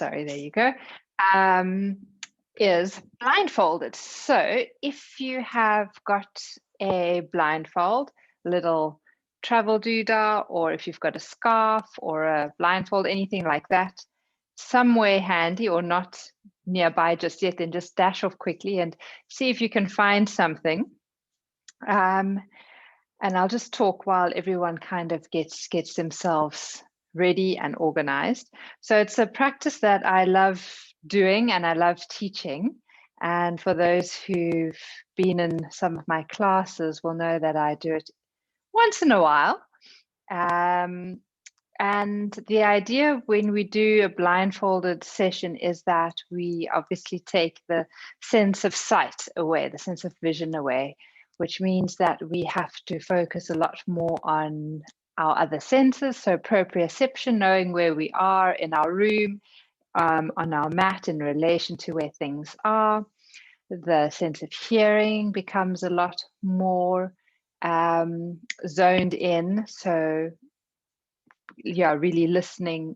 sorry, there you go, is blindfolded. So if you have got a blindfold, little travel doodah, or if you've got a scarf or a blindfold, anything like that, somewhere handy or not nearby just yet, then just dash off quickly and see if you can find something. And I'll just talk while everyone kind of gets themselves ready and organized. So it's a practice that I love doing and I love teaching. And for those who've been in some of my classes will know that I do it once in a while. And the idea when we do a blindfolded session is that we obviously take the sense of sight away, the sense of vision away, which means that we have to focus a lot more on our other senses. So proprioception, knowing where we are in our room, on our mat in relation to where things are. The sense of hearing becomes a lot more zoned in. So yeah, really listening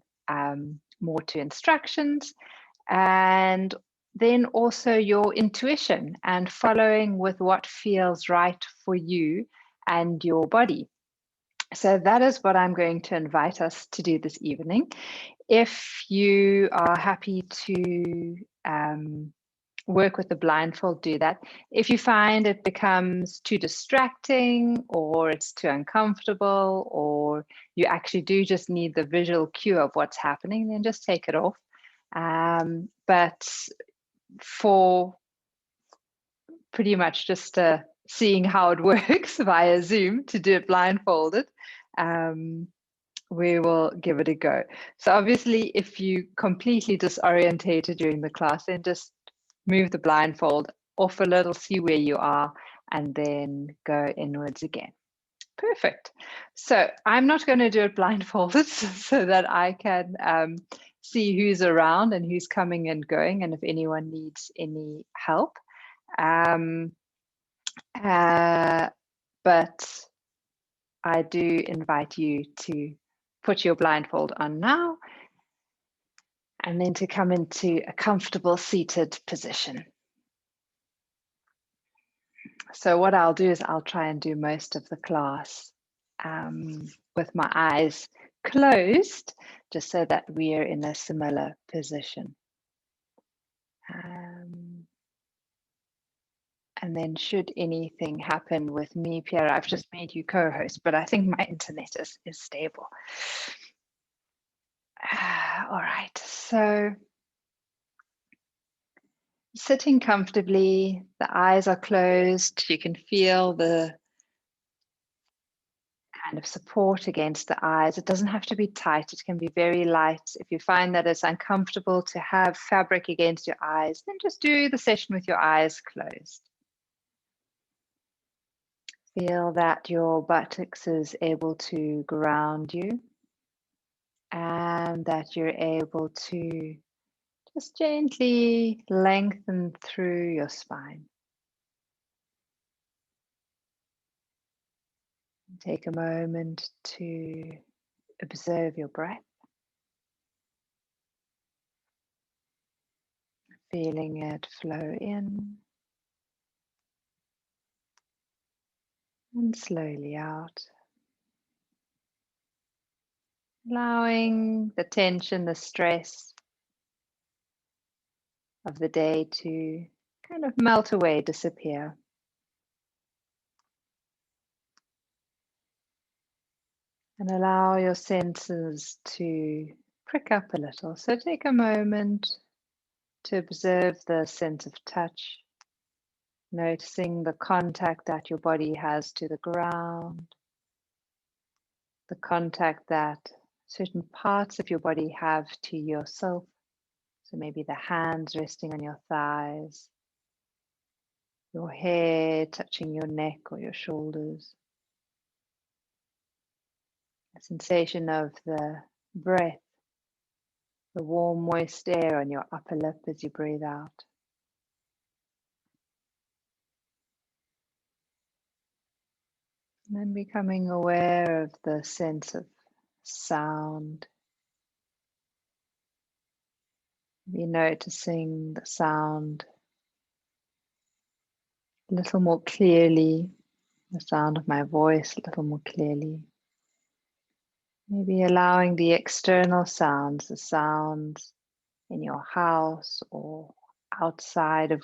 more to instructions, and then also your intuition and following with what feels right for you and your body. So that is what I'm going to invite us to do this evening. If you are happy to work with the blindfold, do that. If you find it becomes too distracting or it's too uncomfortable, or you actually do just need the visual cue of what's happening, then just take it off. But for pretty much just seeing how it works via Zoom to do it blindfolded, we will give it a go. So obviously, if you completely disorientated during the class, then just move the blindfold off a little, see where you are, and then go inwards again. Perfect. So I'm not going to do it blindfolded so that I can see who's around and who's coming and going, and if anyone needs any help. But I do invite you to put your blindfold on now, and then to come into a comfortable seated position. So what I'll do is I'll try and do most of the class with my eyes closed, just so that we are in a similar position. And then should anything happen with me, Pierre, I've just made you co-host, but I think my internet is stable. All right, so sitting comfortably, the eyes are closed. You can feel the kind of support against the eyes. It doesn't have to be tight. It can be very light. If you find that it's uncomfortable to have fabric against your eyes, then just do the session with your eyes closed. Feel that your buttocks is able to ground you, and that you're able to just gently lengthen through your spine. Take a moment to observe your breath, feeling it flow in and slowly out. Allowing the tension, the stress of the day to kind of melt away, disappear. And allow your senses to prick up a little. So take a moment to observe the sense of touch, noticing the contact that your body has to the ground, the contact that certain parts of your body have to yourself. So maybe the hands resting on your thighs, your hair touching your neck or your shoulders. A sensation of the breath, the warm, moist air on your upper lip as you breathe out. And then becoming aware of the sense of sound. Be noticing the sound a little more clearly, the sound of my voice a little more clearly. Maybe allowing the external sounds, the sounds in your house or outside of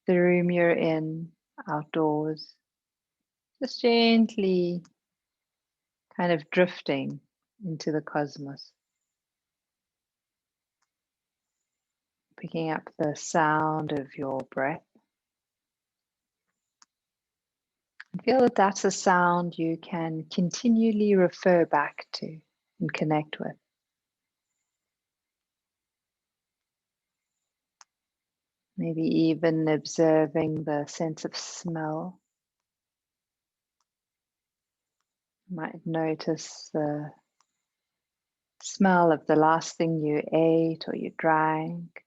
the room you're in, outdoors, just gently kind of drifting into the cosmos. Picking up the sound of your breath. And feel that that's a sound you can continually refer back to and connect with. Maybe even observing the sense of smell. You might notice the smell of the last thing you ate or you drank.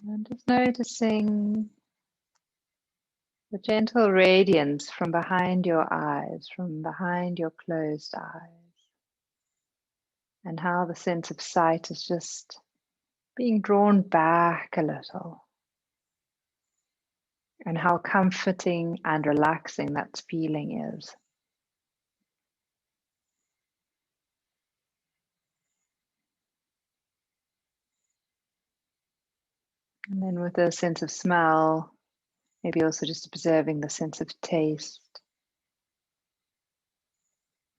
And just noticing the gentle radiance from behind your eyes, from behind your closed eyes, and how the sense of sight is just being drawn back a little, and how comforting and relaxing that feeling is. And then with a sense of smell, maybe also just observing the sense of taste.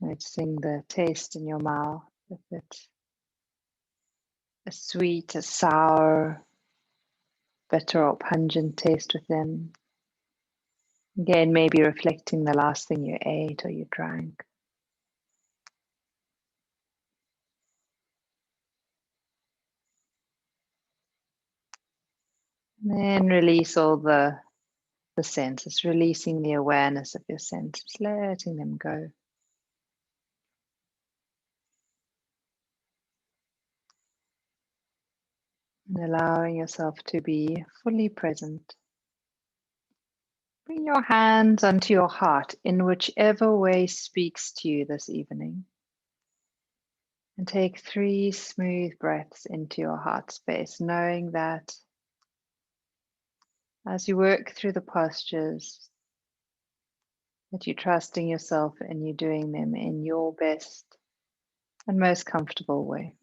Noticing the taste in your mouth, if it's a sweet, a sour, bitter or pungent taste within. Again, maybe reflecting the last thing you ate or you drank. And then release all the senses, releasing the awareness of your senses, letting them go. And allowing yourself to be fully present. Bring your hands onto your heart in whichever way speaks to you this evening. And take 3 smooth breaths into your heart space, knowing that as you work through the postures, that you're trusting yourself and you're doing them in your best and most comfortable way.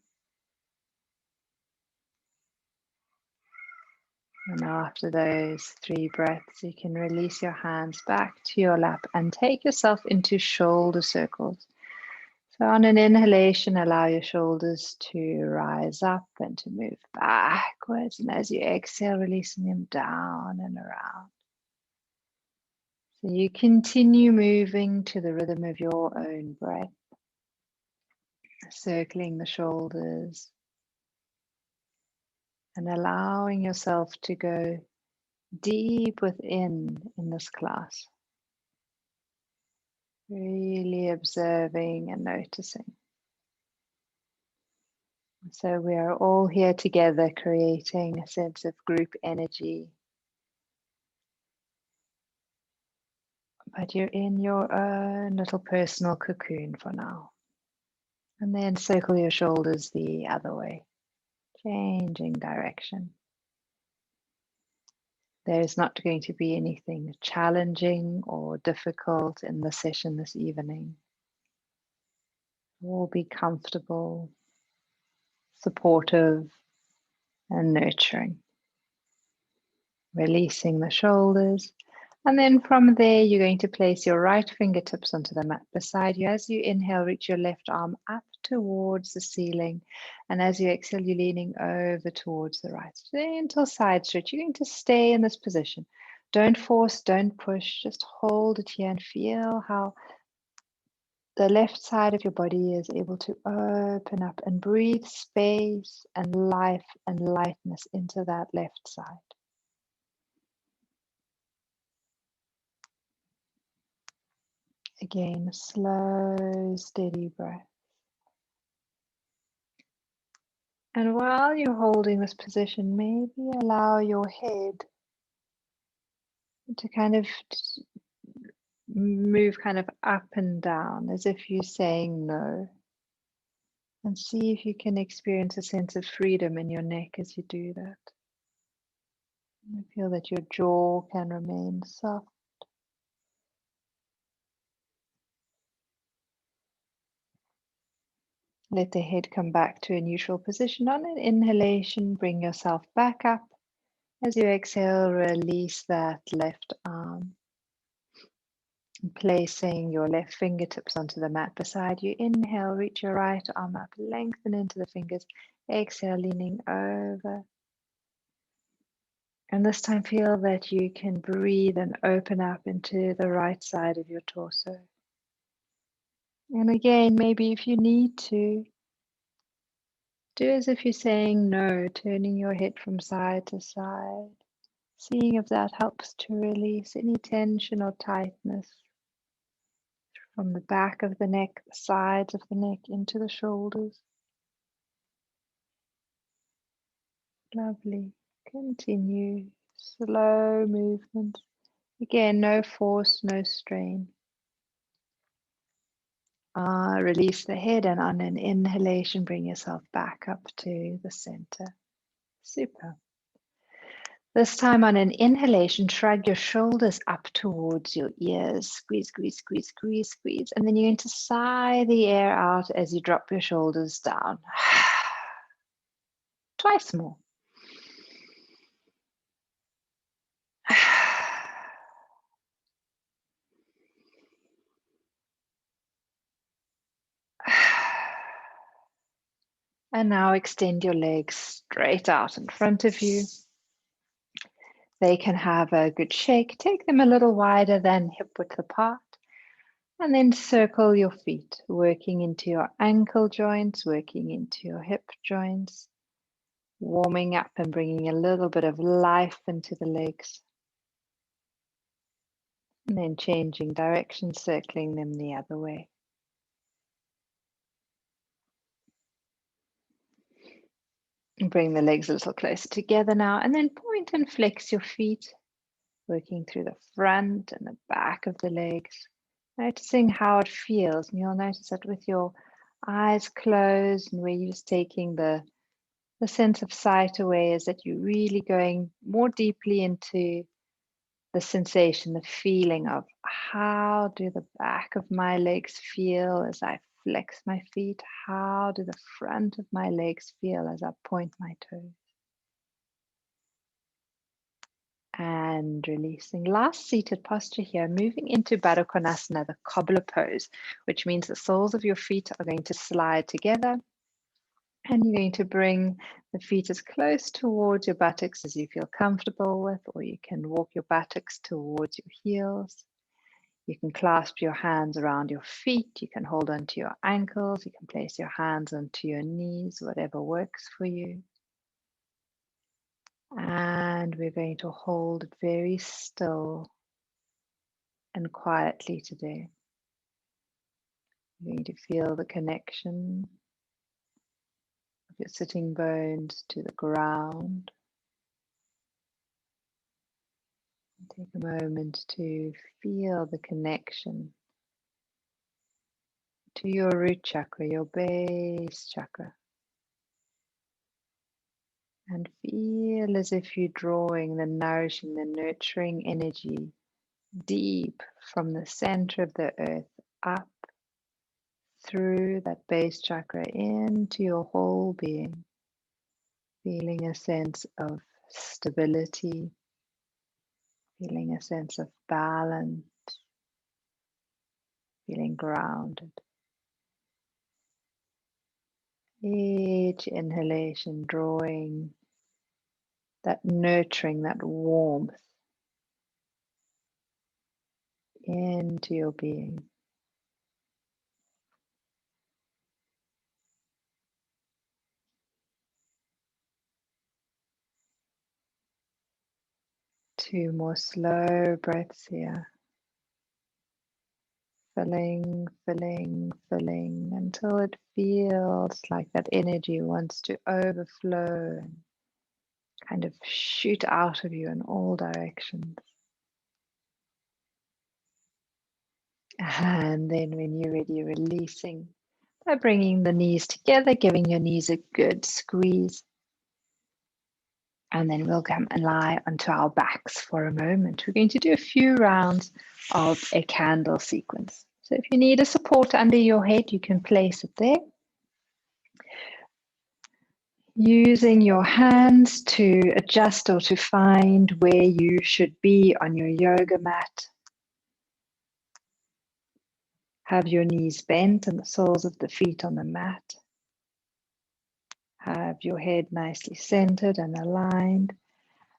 And after those 3 breaths, you can release your hands back to your lap and take yourself into shoulder circles. So on an inhalation, allow your shoulders to rise up and to move backwards. And as you exhale, releasing them down and around. So you continue moving to the rhythm of your own breath, circling the shoulders and allowing yourself to go deep within in this class. Really observing and noticing. So we are all here together creating a sense of group energy. But you're in your own little personal cocoon for now. And then circle your shoulders the other way, changing direction. There is not going to be anything challenging or difficult in the session this evening. We'll be comfortable, supportive, and nurturing. Releasing the shoulders. And then from there, you're going to place your right fingertips onto the mat beside you. As you inhale, reach your left arm up towards the ceiling. And as you exhale, you're leaning over towards the right. Gentle side stretch. You're going to stay in this position. Don't force, don't push. Just hold it here and feel how the left side of your body is able to open up and breathe space and life and lightness into that left side. Again, a slow, steady breath. And while you're holding this position, maybe allow your head to kind of move kind of up and down as if you're saying no. And see if you can experience a sense of freedom in your neck as you do that. And feel that your jaw can remain soft. Let the head come back to a neutral position. On an inhalation, bring yourself back up. As you exhale, release that left arm. Placing your left fingertips onto the mat beside you. Inhale, reach your right arm up, lengthen into the fingers. Exhale, leaning over. And this time feel that you can breathe and open up into the right side of your torso. And again, maybe if you need to, do as if you're saying no, turning your head from side to side. Seeing if that helps to release any tension or tightness from the back of the neck, the sides of the neck, into the shoulders. Lovely. Continue. Slow movement. Again, no force, no strain. Release the head, and on an inhalation, bring yourself back up to the center. Super. This time on an inhalation, shrug your shoulders up towards your ears. Squeeze, squeeze, squeeze, squeeze, squeeze. And then you're going to sigh the air out as you drop your shoulders down. Twice more. And now extend your legs straight out in front of you. They can have a good shake. Take them a little wider than hip width apart. And then circle your feet, working into your ankle joints, working into your hip joints, warming up and bringing a little bit of life into the legs. And then changing direction, circling them the other way. And bring the legs a little closer together now, and then point and flex your feet, working through the front and the back of the legs. Noticing how it feels, and you'll notice that with your eyes closed and where you're just taking the sense of sight away, is that you're really going more deeply into the sensation, the feeling of how do the back of my legs feel as I flex my feet? How do the front of my legs feel as I point my toes? And releasing. Last seated posture here, moving into Baddha Konasana, the cobbler pose, which means the soles of your feet are going to slide together. And you're going to bring the feet as close towards your buttocks as you feel comfortable with, or you can walk your buttocks towards your heels. You can clasp your hands around your feet. You can hold onto your ankles. You can place your hands onto your knees, whatever works for you. And we're going to hold very still and quietly today. You're going to feel the connection of your sitting bones to the ground. Take a moment to feel the connection to your root chakra, your base chakra. And feel as if you're drawing the nourishing, the nurturing energy deep from the center of the earth up through that base chakra into your whole being. Feeling a sense of stability, feeling a sense of balance, feeling grounded. Each inhalation drawing that nurturing, that warmth into your being. Two more slow breaths here. Filling, filling, filling until it feels like that energy wants to overflow and kind of shoot out of you in all directions. And then when you're ready, releasing by bringing the knees together, giving your knees a good squeeze. And then we'll come and lie onto our backs for a moment. We're going to do a few rounds of a candle sequence. So if you need a support under your head, you can place it there. Using your hands to adjust or to find where you should be on your yoga mat. Have your knees bent and the soles of the feet on the mat. Have your head nicely centered and aligned.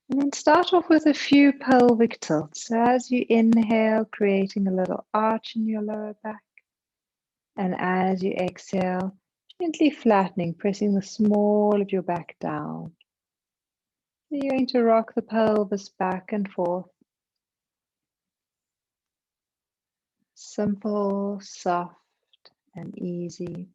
And then start off with a few pelvic tilts. So as you inhale, creating a little arch in your lower back. And as you exhale, gently flattening, pressing the small of your back down. So you're going to rock the pelvis back and forth. Simple, soft, and easy.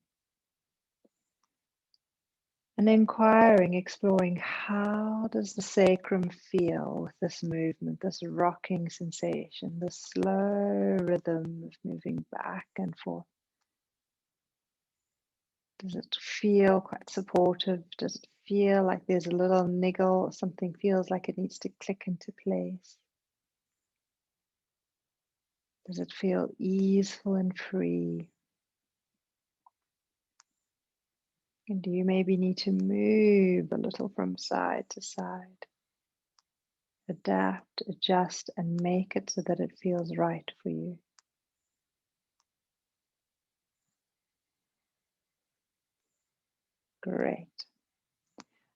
And inquiring, exploring, how does the sacrum feel with this movement, this rocking sensation, this slow rhythm of moving back and forth? Does it feel quite supportive? Does it feel like there's a little niggle? Something feels like it needs to click into place? Does it feel easeful and free? And do you maybe need to move a little from side to side? Adapt, adjust, and make it so that it feels right for you. Great.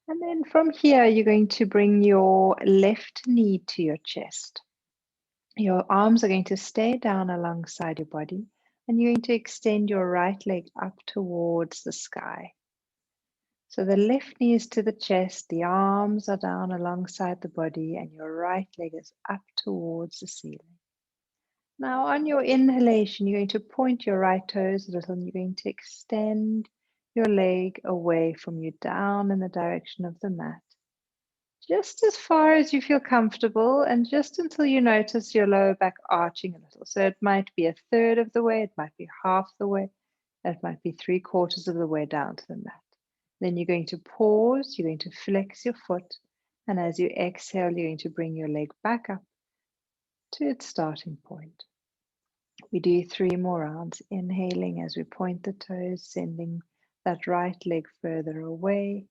And then from here, you're going to bring your left knee to your chest. Your arms are going to stay down alongside your body, and you're going to extend your right leg up towards the sky. So the left knee is to the chest, the arms are down alongside the body, and your right leg is up towards the ceiling. Now on your inhalation, you're going to point your right toes a little, and you're going to extend your leg away from you down in the direction of the mat. Just as far as you feel comfortable, and just until you notice your lower back arching a little. So it might be a third of the way, it might be half the way, it might be 3/4 of the way down to the mat. Then you're going to pause, you're going to flex your foot, and as you exhale, you're going to bring your leg back up to its starting point. We do 3 more rounds, inhaling as we point the toes, sending that right leg further away,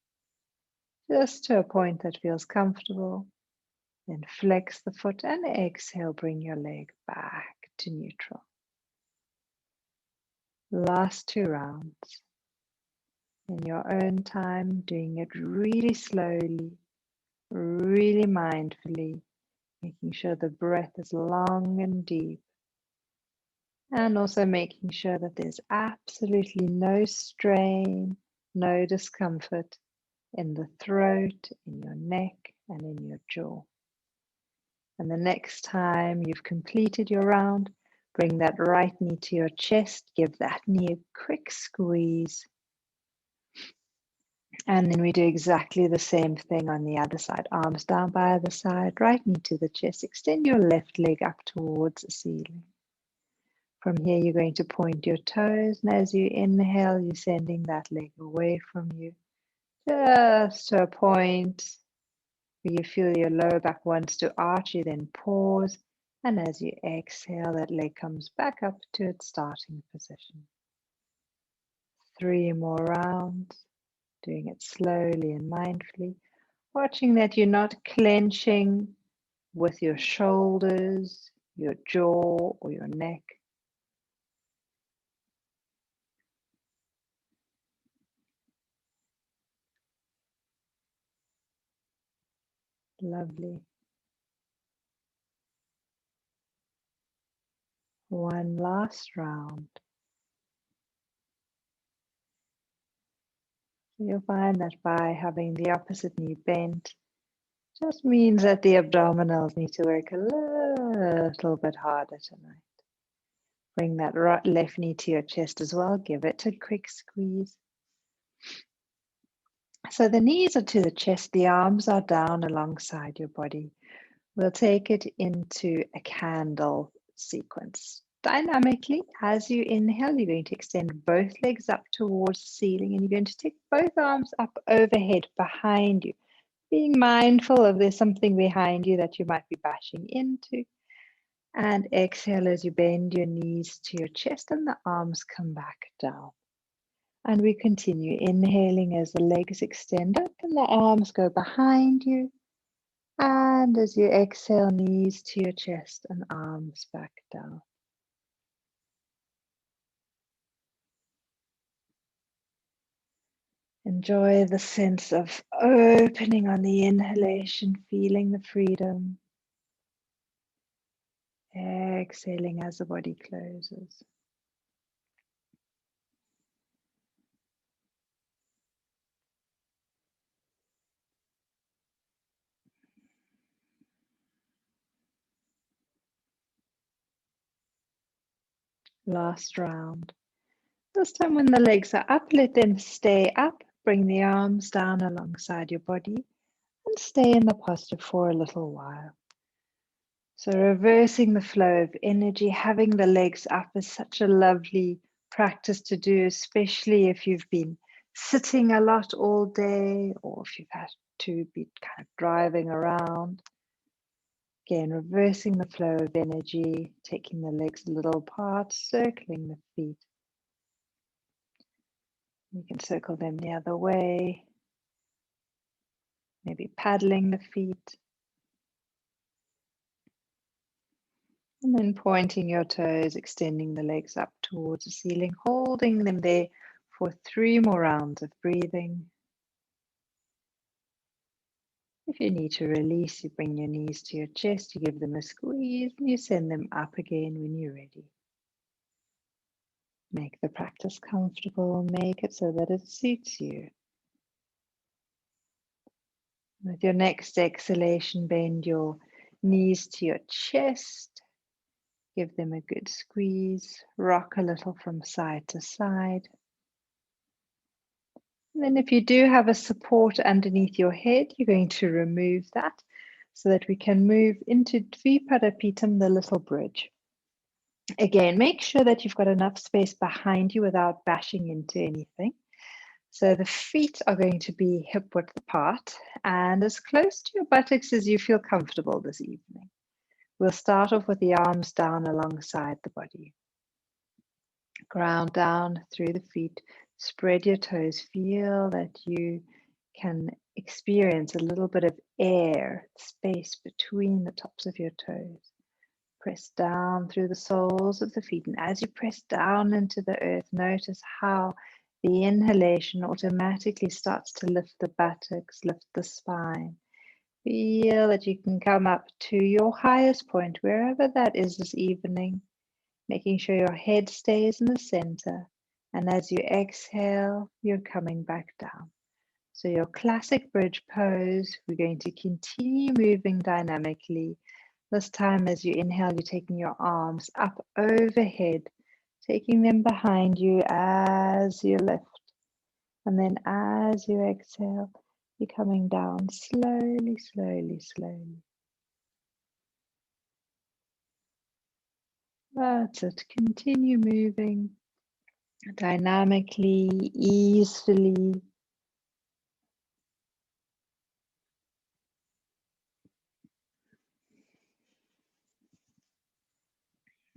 just to a point that feels comfortable. Then flex the foot and exhale, bring your leg back to neutral. Last 2 rounds. In your own time, doing it really slowly, really mindfully, making sure the breath is long and deep. And also making sure that there's absolutely no strain, no discomfort in the throat, in your neck, and in your jaw. And the next time you've completed your round, bring that right knee to your chest, give that knee a quick squeeze. And then we do exactly the same thing on the other side. Arms down by the side, right knee to the chest. Extend your left leg up towards the ceiling. From here, you're going to point your toes, and as you inhale, you're sending that leg away from you, just to a point where you feel your lower back wants to arch. You then pause, and as you exhale, that leg comes back up to its starting position. 3 more rounds, doing it slowly and mindfully, watching that you're not clenching with your shoulders, your jaw, or your neck. Lovely. One last round. You'll find that by having the opposite knee bent, just means that the abdominals need to work a little bit harder tonight. Bring that right left knee to your chest as well. Give it a quick squeeze. So the knees are to the chest, the arms are down alongside your body. We'll take it into a candle sequence. dynamically, as you inhale, you're going to extend both legs up towards the ceiling, and you're going to take both arms up overhead behind you, being mindful of there's something behind you that you might be bashing into. And exhale as you bend your knees to your chest and the arms come back down. And we continue inhaling as the legs extend up and the arms go behind you. And as you exhale, knees to your chest and arms back down. Enjoy the sense of opening on the inhalation, feeling the freedom. Exhaling as the body closes. Last round. This time when the legs are up, let them stay up. Bring the arms down alongside your body and stay in the posture for a little while. So reversing the flow of energy, having the legs up is such a lovely practice to do, especially if you've been sitting a lot all day or if you've had to be kind of driving around. Again, reversing the flow of energy, taking the legs a little apart, circling the feet. You can circle them the other way, maybe paddling the feet. And then pointing your toes, extending the legs up towards the ceiling, holding them there for 3 more rounds of breathing. If you need to release, you bring your knees to your chest, you give them a squeeze, and you send them up again when you're ready. Make the practice comfortable, make it so that it suits you. With your next exhalation, bend your knees to your chest. Give them a good squeeze, rock a little from side to side. And then if you do have a support underneath your head, you're going to remove that so that we can move into Dvipadapitam, the little bridge. Again, make sure that you've got enough space behind you without bashing into anything. So the feet are going to be hip width apart and as close to your buttocks as you feel comfortable this evening. We'll start off with the arms down alongside the body. Ground down through the feet, spread your toes, feel that you can experience a little bit of air, space between the tops of your toes. Press down through the soles of the feet, and as you press down into the earth, notice how the inhalation automatically starts to lift the buttocks, lift the spine. Feel that you can come up to your highest point, wherever that is this evening, making sure your head stays in the center. And as you exhale, you're coming back down. So your classic bridge pose, we're going to continue moving dynamically. This time as you inhale, you're taking your arms up overhead, taking them behind you as you lift. And then as you exhale, you're coming down slowly, slowly, slowly. That's it. Continue moving dynamically, easily.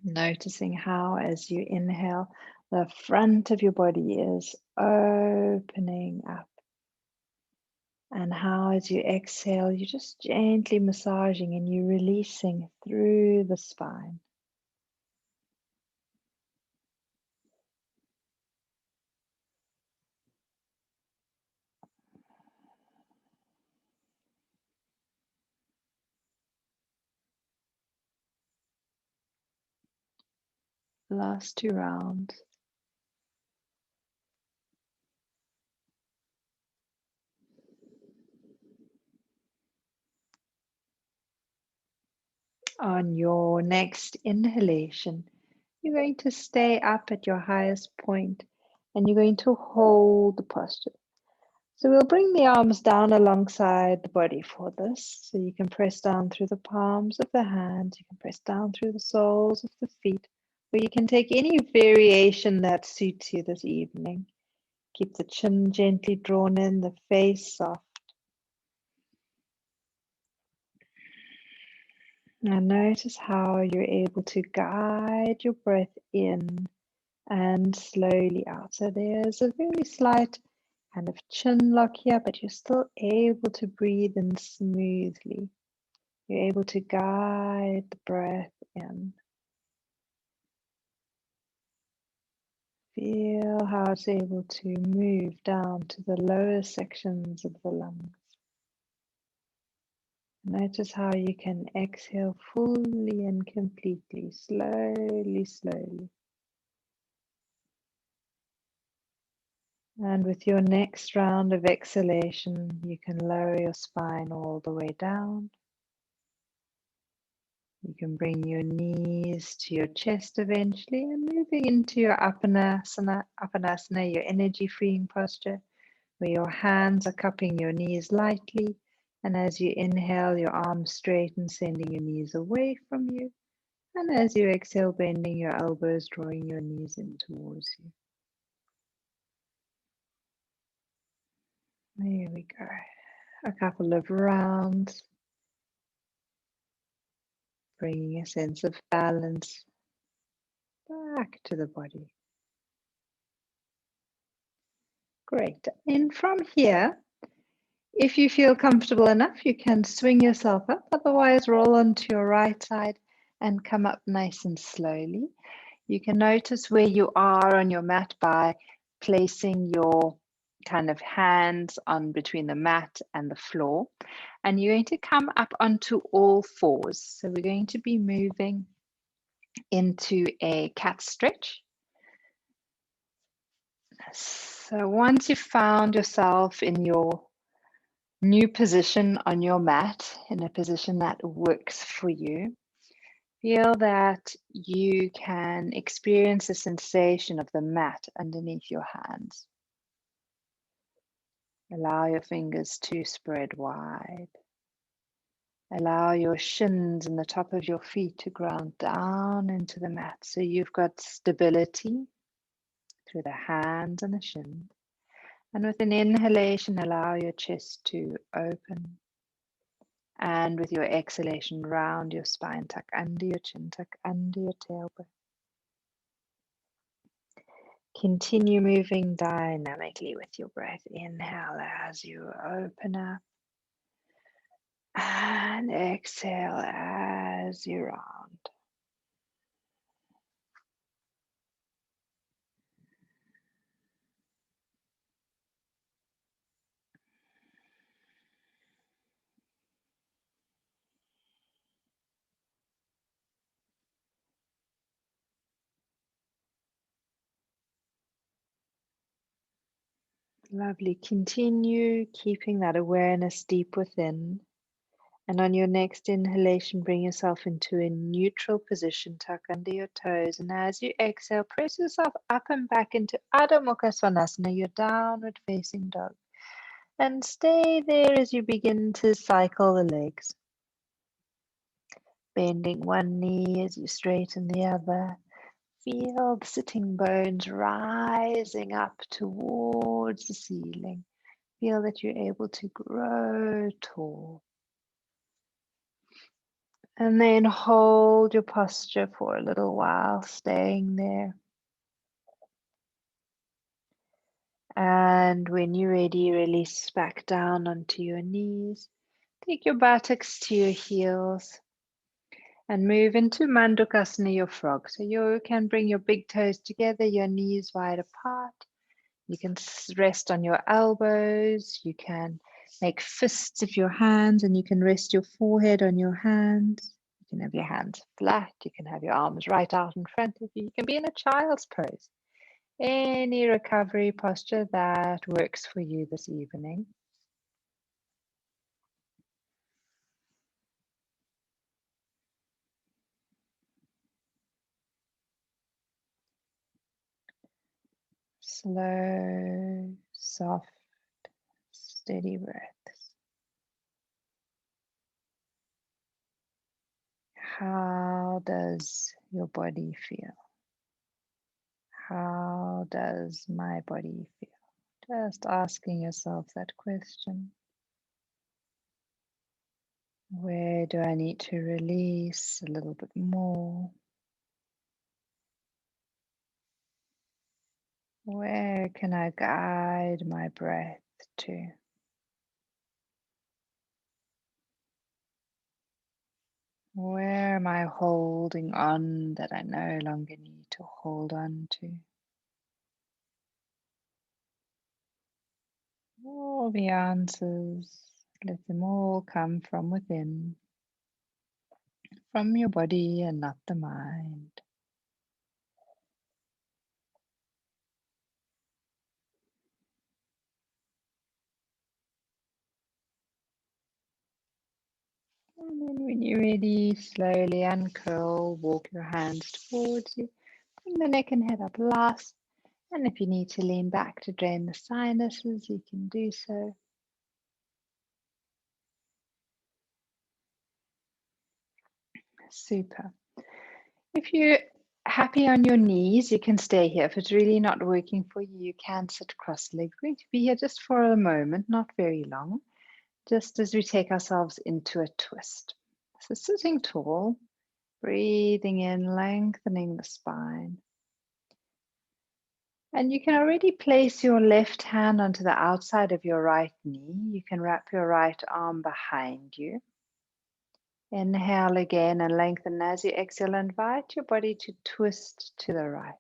Noticing how, as you inhale, the front of your body is opening up. And how, as you exhale, you're just gently massaging and you're releasing through the spine. Last 2 rounds. On your next inhalation, you're going to stay up at your highest point and you're going to hold the posture. So we'll bring the arms down alongside the body for this. So you can press down through the palms of the hands, you can press down through the soles of the feet, Or you can take any variation that suits you this evening. Keep the chin gently drawn in, the face soft. Now notice how you're able to guide your breath in and slowly out. So there's a very slight kind of chin lock here, but you're still able to breathe in smoothly. You're able to guide the breath in. Feel how it's able to move down to the lower sections of the lungs. Notice how you can exhale fully and completely, slowly, slowly. And with your next round of exhalation, you can lower your spine all the way down. You can bring your knees to your chest eventually and moving into your Apanasana, your energy freeing posture, where your hands are cupping your knees lightly. And as you inhale, your arms straighten, sending your knees away from you. And as you exhale, bending your elbows, drawing your knees in towards you. There we go. A couple of rounds, bringing a sense of balance back to the body. Great. And from here, if you feel comfortable enough, you can swing yourself up. Otherwise, roll onto your right side and come up nice and slowly. You can notice where you are on your mat by placing your kind of hands on between the mat and the floor. And you're going to come up onto all fours. So we're going to be moving into a cat stretch. So once you've found yourself in your new position on your mat, in a position that works for you, feel that you can experience the sensation of the mat underneath your hands. Allow your fingers to spread wide. Allow your shins and the top of your feet to ground down into the mat. So you've got stability through the hands and the shins. And with an inhalation, allow your chest to open. And with your exhalation, round your spine, tuck under your chin, tuck under your tailbone. Continue moving dynamically with your breath. Inhale as you open up. And exhale as you round. Lovely. Continue keeping that awareness deep within. And on your next inhalation, bring yourself into a neutral position, tuck under your toes. And as you exhale, press yourself up and back into Adho Mukha Svanasana, your downward facing dog. And stay there as you begin to cycle the legs. Bending one knee as you straighten the other. Feel the sitting bones rising up towards the ceiling. Feel that you're able to grow tall. And then hold your posture for a little while, staying there. And when you're ready, release back down onto your knees. Take your buttocks to your heels. And move into Mandukasana, your frog. So you can bring your big toes together, your knees wide apart. You can rest on your elbows. You can make fists of your hands, and you can rest your forehead on your hands. You can have your hands flat. You can have your arms right out in front of you. You can be in a child's pose. Any recovery posture that works for you this evening. Slow, soft, steady breaths. How does your body feel? How does my body feel? Just asking yourself that question. Where do I need to release a little bit more? Where can I guide my breath to? Where am I holding on that I no longer need to hold on to? All the answers, let them all come from within, from your body and not the mind. And then when you're ready, slowly uncurl, walk your hands towards you, bring the neck and head up last. And if you need to lean back to drain the sinuses, you can do so. Super. If you're happy on your knees, you can stay here. If it's really not working for you, you can sit cross-legged. We're going to be here just for a moment, not very long, just as we take ourselves into a twist. So sitting tall, breathing in, lengthening the spine. And you can already place your left hand onto the outside of your right knee. You can wrap your right arm behind you. Inhale again and lengthen. As you exhale, invite your body to twist to the right.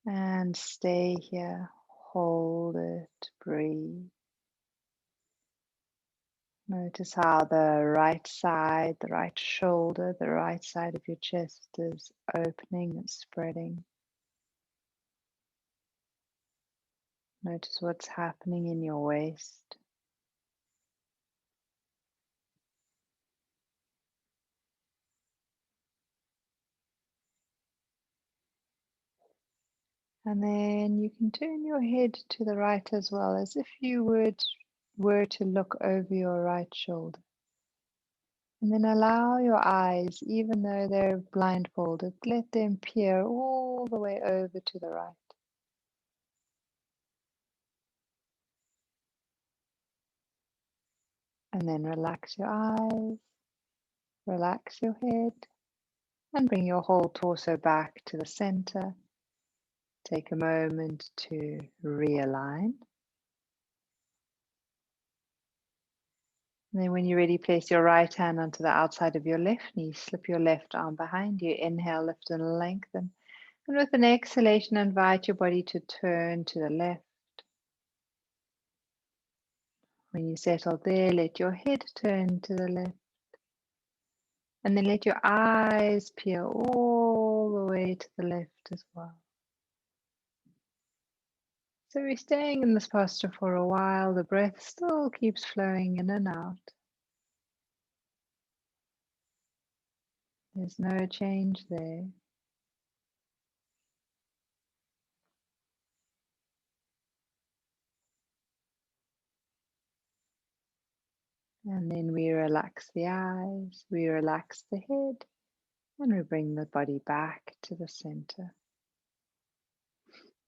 And stay here. Hold it. Breathe. Notice how the right side, the right shoulder, the right side of your chest is opening and spreading. Notice what's happening in your waist. And then you can turn your head to the right as well, as if you were to look over your right shoulder. And then allow your eyes, even though they're blindfolded, let them peer all the way over to the right. And then relax your eyes, relax your head, and bring your whole torso back to the center. Take a moment to realign. And then when you're ready, place your right hand onto the outside of your left knee. Slip your left arm behind you. Inhale, lift and lengthen. And with an exhalation, invite your body to turn to the left. When you settle there, let your head turn to the left. And then let your eyes peer all the way to the left as well. So we're staying in this posture for a while. The breath still keeps flowing in and out. There's no change there. And then we relax the eyes, we relax the head, and we bring the body back to the center.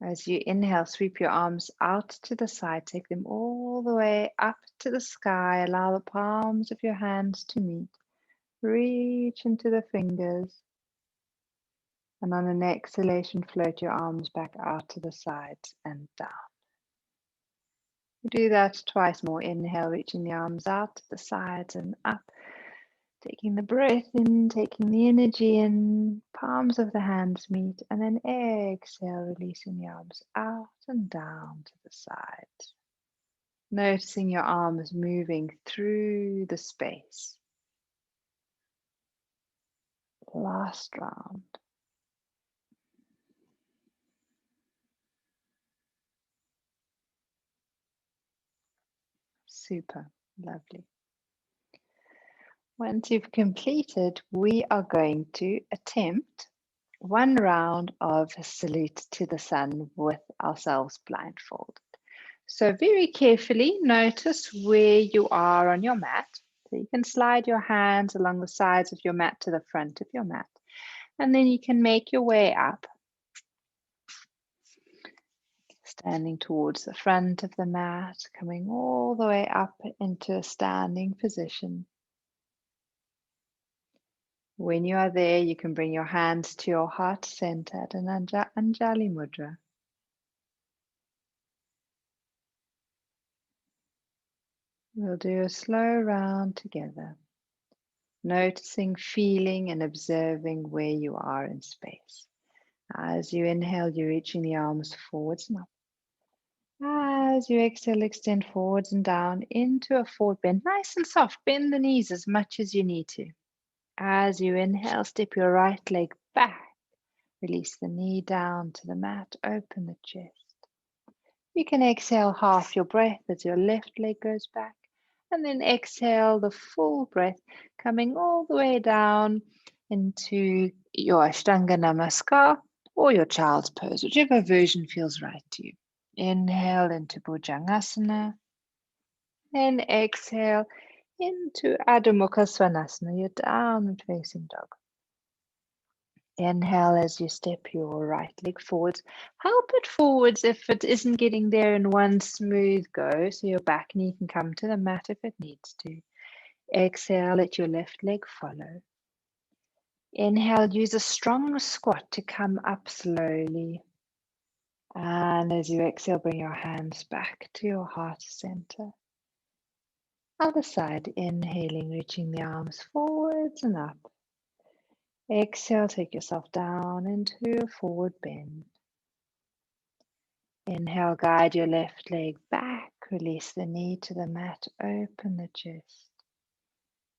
As you inhale, sweep your arms out to the side, take them all the way up to the sky. Allow the palms of your hands to meet. Reach into the fingers. And on an exhalation, float your arms back out to the sides and down. Do that twice more. Inhale, reaching the arms out to the sides and up. Taking the breath in, taking the energy in, palms of the hands meet, and then exhale, releasing the arms out and down to the sides. Noticing your arms moving through the space. Last round. Super, lovely. Once you've completed, we are going to attempt one round of salute to the sun with ourselves blindfolded. So very carefully notice where you are on your mat. So you can slide your hands along the sides of your mat to the front of your mat. And then you can make your way up, standing towards the front of the mat, coming all the way up into a standing position. When you are there, you can bring your hands to your heart center at an Anjali Mudra. We'll do a slow round together, noticing, feeling, and observing where you are in space. As you inhale, you're reaching the arms forwards and up. As you exhale, extend forwards and down into a forward bend, nice and soft. Bend the knees as much as you need to. As you inhale, step your right leg back. Release the knee down to the mat, open the chest. You can exhale half your breath as your left leg goes back, and then exhale the full breath, coming all the way down into your Ashtanga Namaskar or your child's pose, whichever version feels right to you. Inhale into Bhujangasana, then exhale into Adho Mukha Svanasana, your downward facing dog. Inhale as you step your right leg forwards. Help it forwards if it isn't getting there in one smooth go, so your back knee can come to the mat if it needs to. Exhale, let your left leg follow. Inhale, use a strong squat to come up slowly. And as you exhale, bring your hands back to your heart center. Other side, inhaling, reaching the arms forwards and up. Exhale, take yourself down into a forward bend. Inhale, guide your left leg back, release the knee to the mat, open the chest.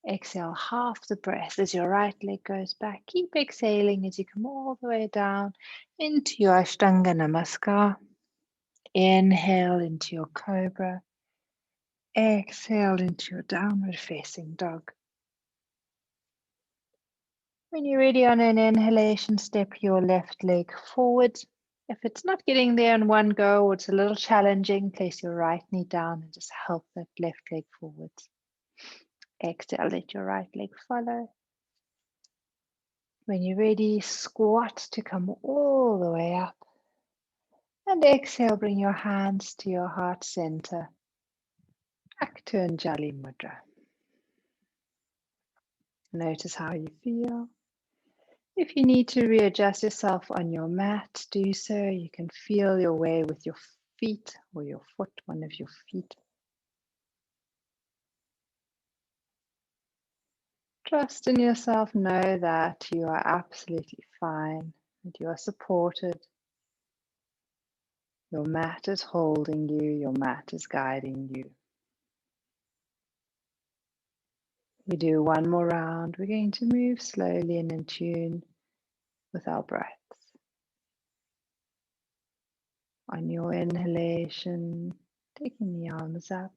Exhale half the breath as your right leg goes back. Keep exhaling as you come all the way down into your Ashtanga Namaskar. Inhale into your Cobra. Exhale into your downward facing dog. When you're ready on an inhalation, step your left leg forward. If it's not getting there in one go or it's a little challenging, place your right knee down and just help that left leg forwards. Exhale, let your right leg follow. When you're ready, squat to come all the way up. And exhale, bring your hands to your heart center. Back to Anjali Mudra. Notice how you feel. If you need to readjust yourself on your mat, do so. You can feel your way with your feet or your foot, one of your feet. Trust in yourself. Know that you are absolutely fine, that you are supported. Your mat is holding you. Your mat is guiding you. We do one more round. We're going to move slowly and in tune with our breaths. On your inhalation, taking the arms up.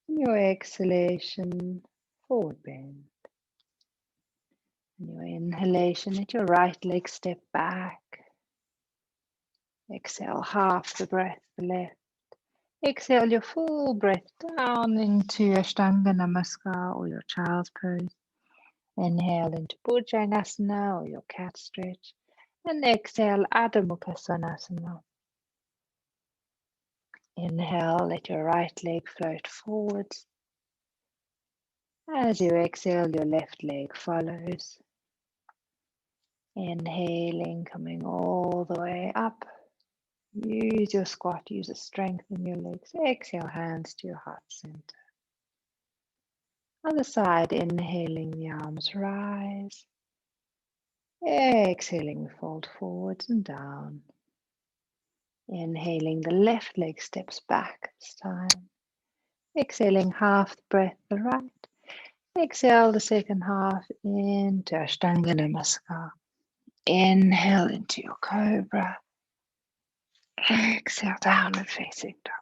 On your exhalation, forward bend. On your inhalation, let your right leg step back. Exhale half the breath, the left. Exhale your full breath down into Ashtanga Namaskar or your child's pose. Inhale into Bhujangasana or your cat stretch. And exhale Adho Mukha Svanasana. Inhale, let your right leg float forwards. As you exhale, your left leg follows. Inhaling, coming all the way up. Use your squat, use the strength in your legs. Exhale, hands to your heart center. Other side, inhaling, the arms rise. Exhaling, fold forwards and down. Inhaling, the left leg steps back this time. Exhaling, half the breath, the right. Exhale the second half into Ashtanga Namaskar. Inhale into your Cobra. Exhale, downward facing dog.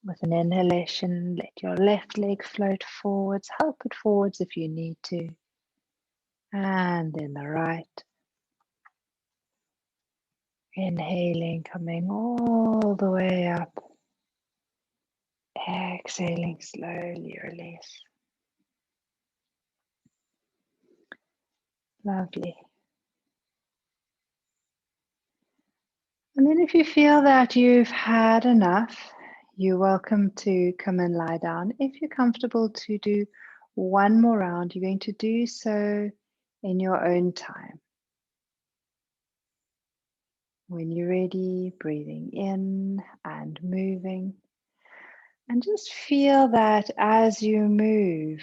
With an inhalation, let your left leg float forwards. Help it forwards if you need to. And then the right. Inhaling, coming all the way up. Exhaling, slowly release. Lovely. And then if you feel that you've had enough, you're welcome to come and lie down. If you're comfortable to do one more round, you're going to do so in your own time. When you're ready, breathing in and moving. And just feel that as you move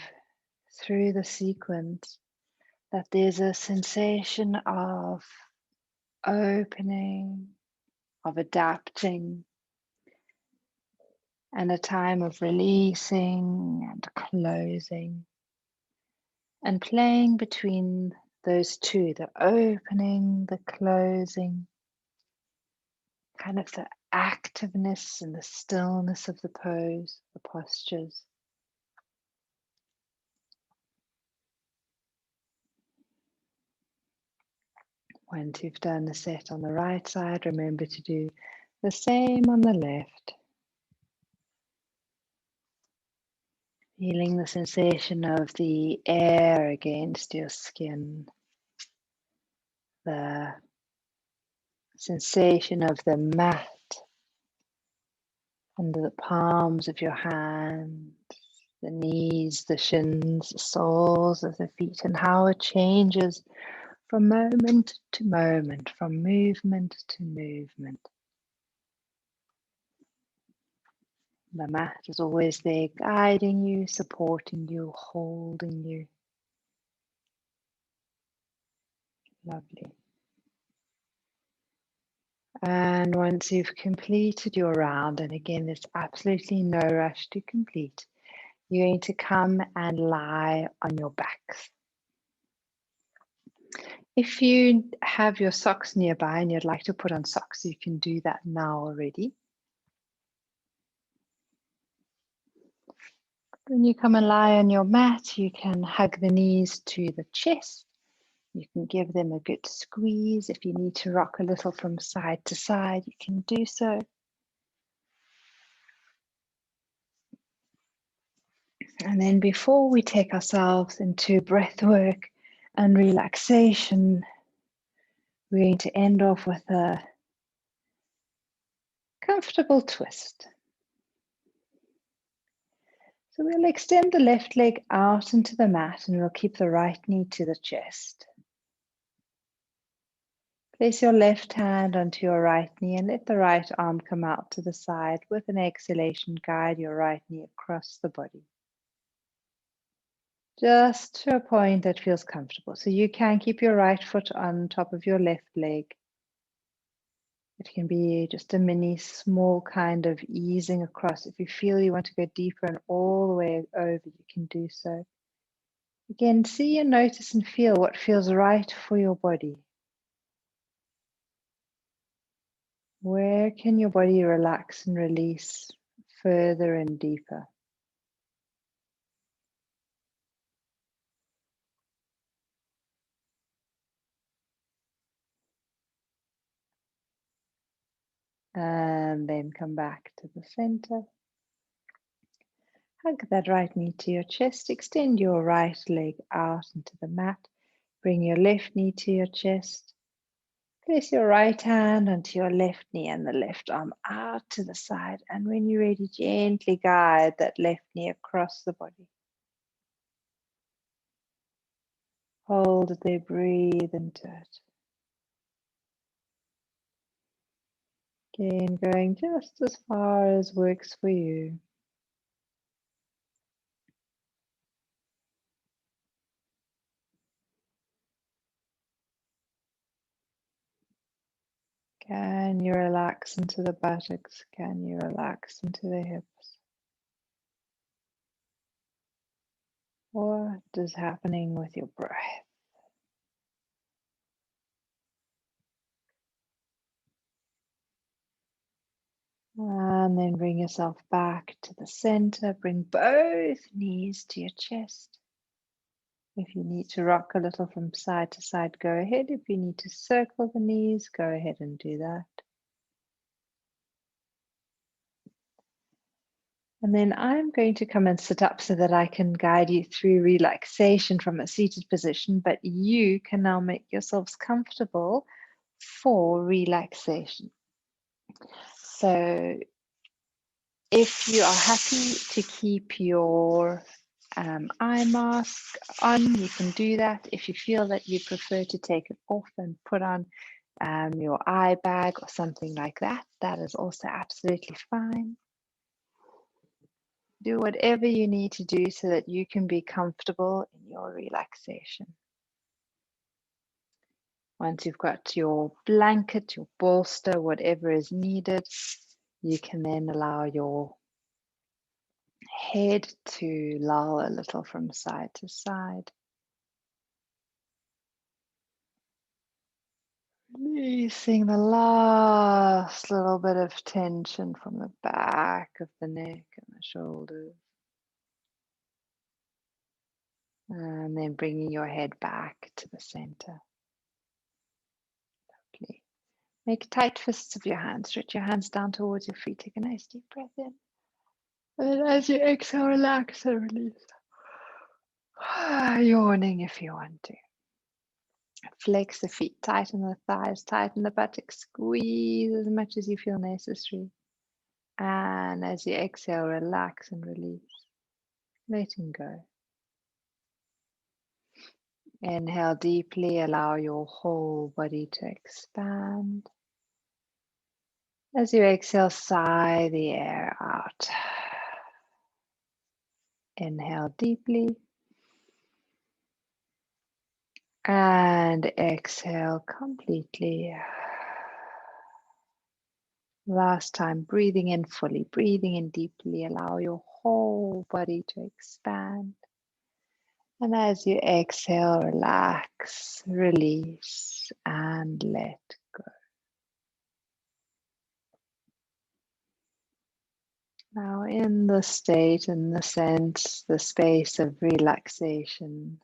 through the sequence, that there's a sensation of opening, of adapting, and a time of releasing and closing, and playing between those two, the opening, the closing, kind of the activeness and the stillness of the pose, the postures. Once you've done the set on the right side, remember to do the same on the left. Feeling the sensation of the air against your skin, the sensation of the mat under the palms of your hands, the knees, the shins, the soles of the feet, and how it changes from moment to moment, from movement to movement. The mat is always there, guiding you, supporting you, holding you. Lovely. And once you've completed your round, and again, there's absolutely no rush to complete, you're going to come and lie on your backs. If you have your socks nearby and you'd like to put on socks, you can do that now already. When you come and lie on your mat, you can hug the knees to the chest. You can give them a good squeeze. If you need to rock a little from side to side, you can do so. And then before we take ourselves into breath work and relaxation, we're going to end off with a comfortable twist. So we'll extend the left leg out into the mat and we'll keep the right knee to the chest. Place your left hand onto your right knee and let the right arm come out to the side. With an exhalation, guide your right knee across the body. Just to a point that feels comfortable. So you can keep your right foot on top of your left leg. It can be just a mini small kind of easing across. If you feel you want to go deeper and all the way over, you can do so. Again, see and notice and feel what feels right for your body. Where can your body relax and release further and deeper? And then come back to the center. Hug that right knee to your chest. Extend your right leg out into the mat. Bring your left knee to your chest. Place your right hand onto your left knee and the left arm out to the side. And when you're ready, gently guide that left knee across the body. Hold it there, breathe into it. Again, going just as far as works for you. Can you relax into the buttocks? Can you relax into the hips? What is happening with your breath? And then bring yourself back to the center. Bring both knees to your chest. If you need to rock a little from side to side, go ahead. If you need to circle the knees, go ahead and do that. And then I'm going to come and sit up so that I can guide you through relaxation from a seated position, but you can now make yourselves comfortable for relaxation. So if you are happy to keep your eye mask on, you can do that. If you feel that you prefer to take it off and put on your eye bag or something like that, that is also absolutely fine. Do whatever you need to do so that you can be comfortable in your relaxation. Once you've got your blanket, your bolster, whatever is needed, you can then allow your head to loll a little from side to side. Releasing the last little bit of tension from the back of the neck and the shoulders. And then bringing your head back to the center. Lovely. Make tight fists of your hands. Stretch your hands down towards your feet. Take a nice deep breath in. And then as you exhale, relax and release. Yawning if you want to. Flex the feet, tighten the thighs, tighten the buttocks, squeeze as much as you feel necessary. And as you exhale, relax and release, letting go. Inhale deeply, allow your whole body to expand. As you exhale, sigh the air out. Inhale deeply. And exhale completely. Last time, breathing in fully, breathing in deeply. Allow your whole body to expand. And as you exhale, relax, release, and let go. Now, in the state, in the sense, the space of relaxation,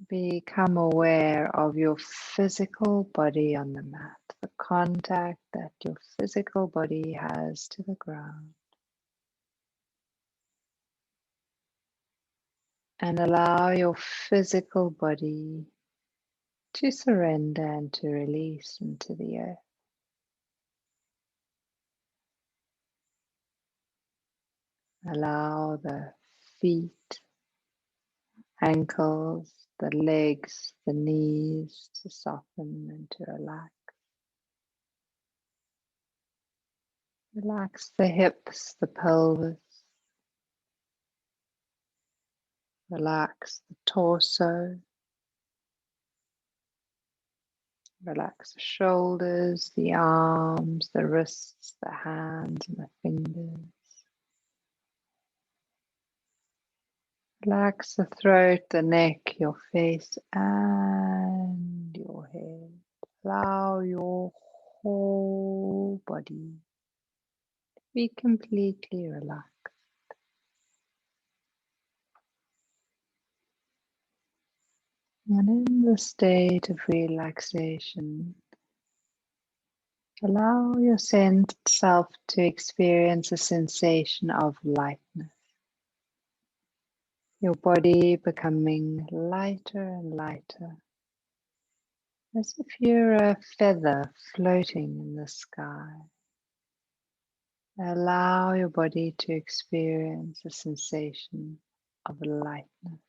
become aware of your physical body on the mat, the contact that your physical body has to the ground. And allow your physical body to surrender and to release into the earth. Allow the feet, ankles, the legs, the knees to soften and to relax. Relax the hips, the pelvis. Relax the torso. Relax the shoulders, the arms, the wrists, the hands, and the fingers. Relax the throat, the neck, your face, and your head. Allow your whole body to be completely relaxed. And in the state of relaxation, allow yourself to experience a sensation of lightness. Your body becoming lighter and lighter, as if you're a feather floating in the sky. Allow your body to experience a sensation of lightness.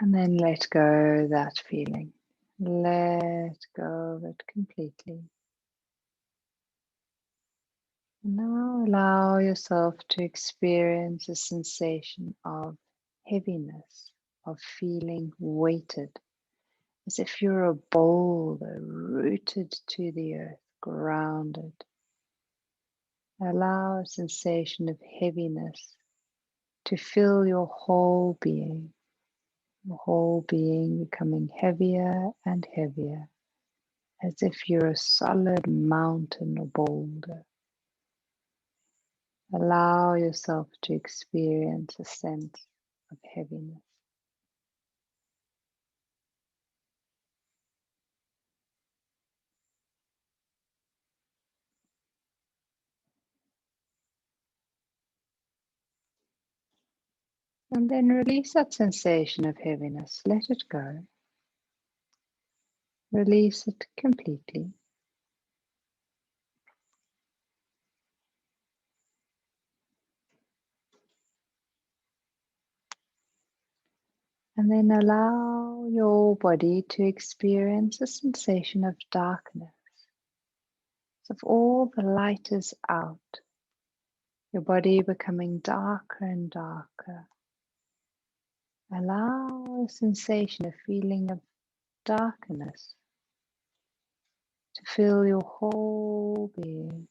And then let go that feeling. Let go of it completely. And now allow yourself to experience a sensation of heaviness, of feeling weighted, as if you're a boulder rooted to the earth, grounded. Allow a sensation of heaviness to fill your whole being becoming heavier and heavier, as if you're a solid mountain or boulder. Allow yourself to experience a sense of heaviness. And then release that sensation of heaviness. Let it go. Release it completely. And then allow your body to experience a sensation of darkness. So if all the light is out, your body becoming darker and darker. Allow a sensation, a feeling of darkness to fill your whole being.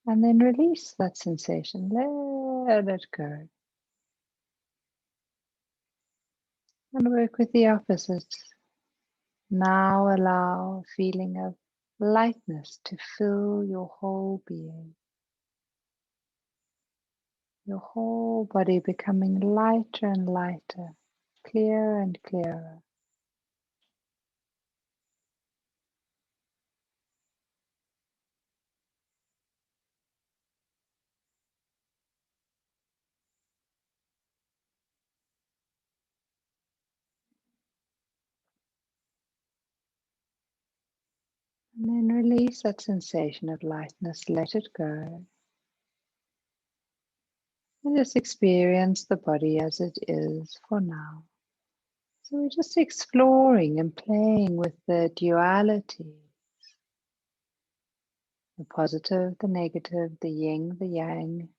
And then release that sensation. Let it go. And work with the opposite. Now allow a feeling of lightness to fill your whole being. Your whole body becoming lighter and lighter, clearer and clearer. And then release that sensation of lightness, let it go. And just experience the body as it is for now. So we're just exploring and playing with the duality, the positive, the negative, the yin, the yang,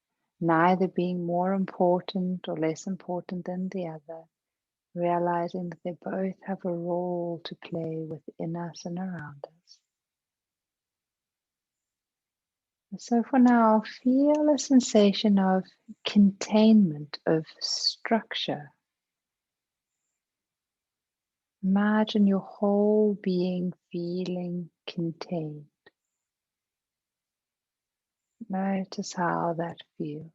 neither being more important or less important than the other, realizing that they both have a role to play within us and around us. So for now, feel a sensation of containment, of structure. Imagine your whole being feeling contained. Notice how that feels.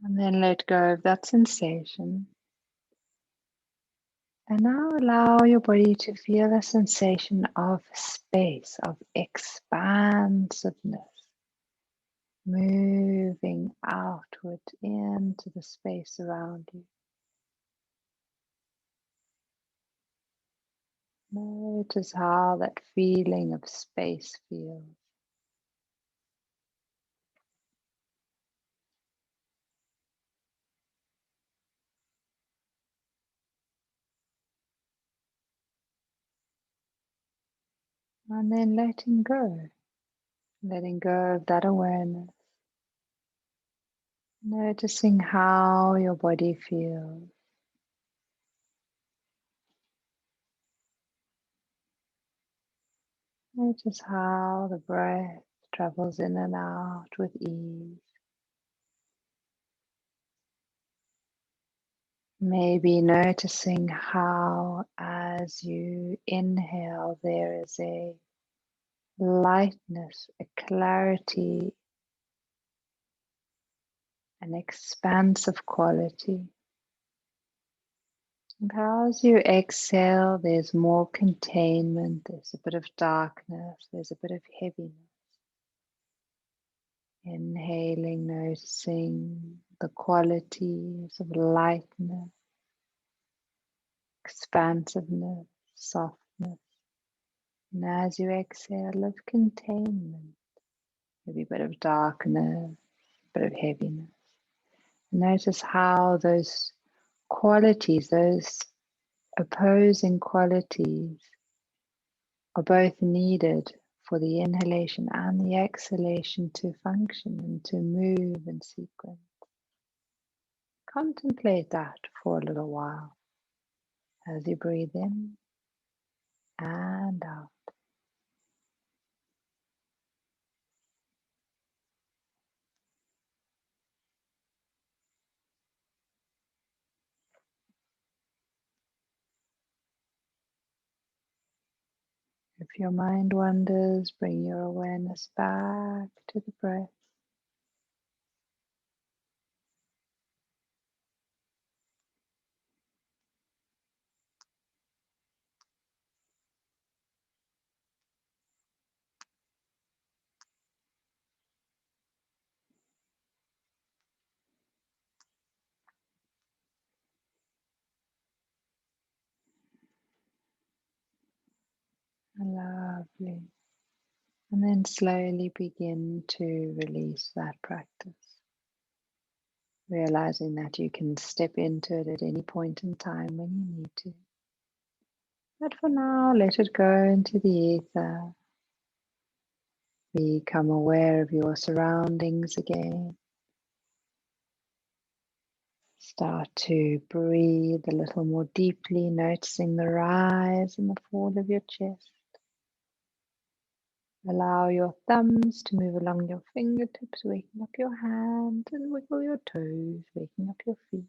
And then let go of that sensation. And now allow your body to feel a sensation of space, of expansiveness, moving outward into the space around you. Notice how that feeling of space feels. And then letting go of that awareness. Noticing how your body feels. Notice how the breath travels in and out with ease. Maybe noticing how, as you inhale, there is a lightness, a clarity, an expansive quality. And how, as you exhale, there's more containment, there's a bit of darkness, there's a bit of heaviness. Inhaling, noticing the qualities of lightness, expansiveness, softness. And as you exhale, of containment, maybe a bit of darkness, a bit of heaviness. Notice how those qualities, those opposing qualities, are both needed for the inhalation and the exhalation to function and to move in sequence. Contemplate that for a little while as you breathe in and out. If your mind wanders, bring your awareness back to the breath. Lovely. And then slowly begin to release that practice, realizing that you can step into it at any point in time when you need to. But for now, let it go into the ether. Become aware of your surroundings again. Start to breathe a little more deeply, noticing the rise and the fall of your chest. Allow your thumbs to move along your fingertips, waking up your hands, and wiggle your toes, waking up your feet.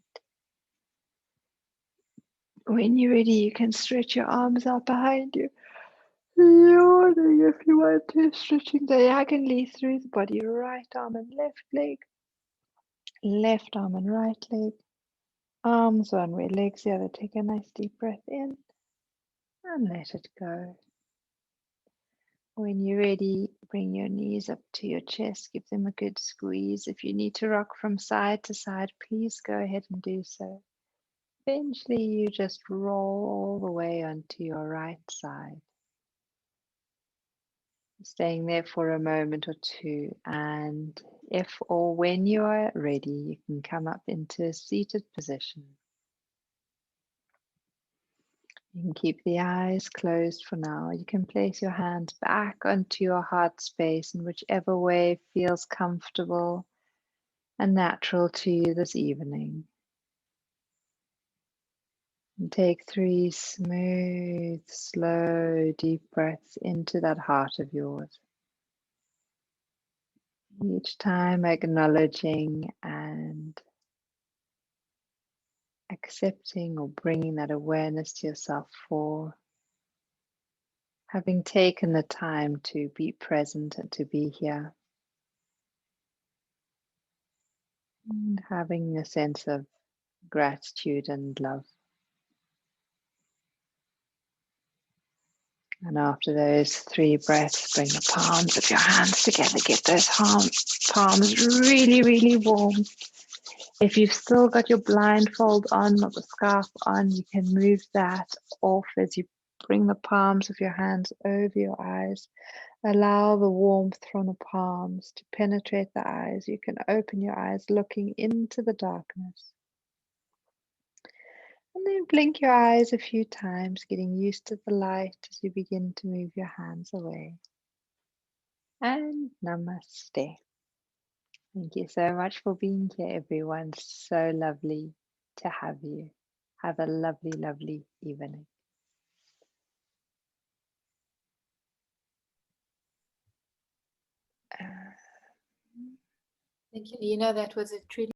When you're ready, you can stretch your arms out behind you. Yawning if you want to, stretching diagonally through the body, right arm and left leg, left arm and right leg. Arms one way, legs the other. Take a nice deep breath in and let it go. When you're ready, bring your knees up to your chest, give them a good squeeze. If you need to rock from side to side, please go ahead and do so. Eventually, you just roll all the way onto your right side. Staying there for a moment or two, and if or when you are ready, you can come up into a seated position. You can keep the eyes closed for now. You can place your hands back onto your heart space in whichever way feels comfortable and natural to you this evening. And take 3 smooth, slow, deep breaths into that heart of yours. Each time acknowledging and accepting or bringing that awareness to yourself for having taken the time to be present and to be here. And having a sense of gratitude and love. And after those 3 breaths, bring the palms of your hands together. Get those palms really, really warm. If you've still got your blindfold on or the scarf on, you can move that off as you bring the palms of your hands over your eyes. Allow the warmth from the palms to penetrate the eyes. You can open your eyes looking into the darkness. And then blink your eyes a few times, getting used to the light as you begin to move your hands away. And namaste. Thank you so much for being here, everyone. So lovely to have you. Have a lovely, lovely evening. Thank you, Nina. That was a truly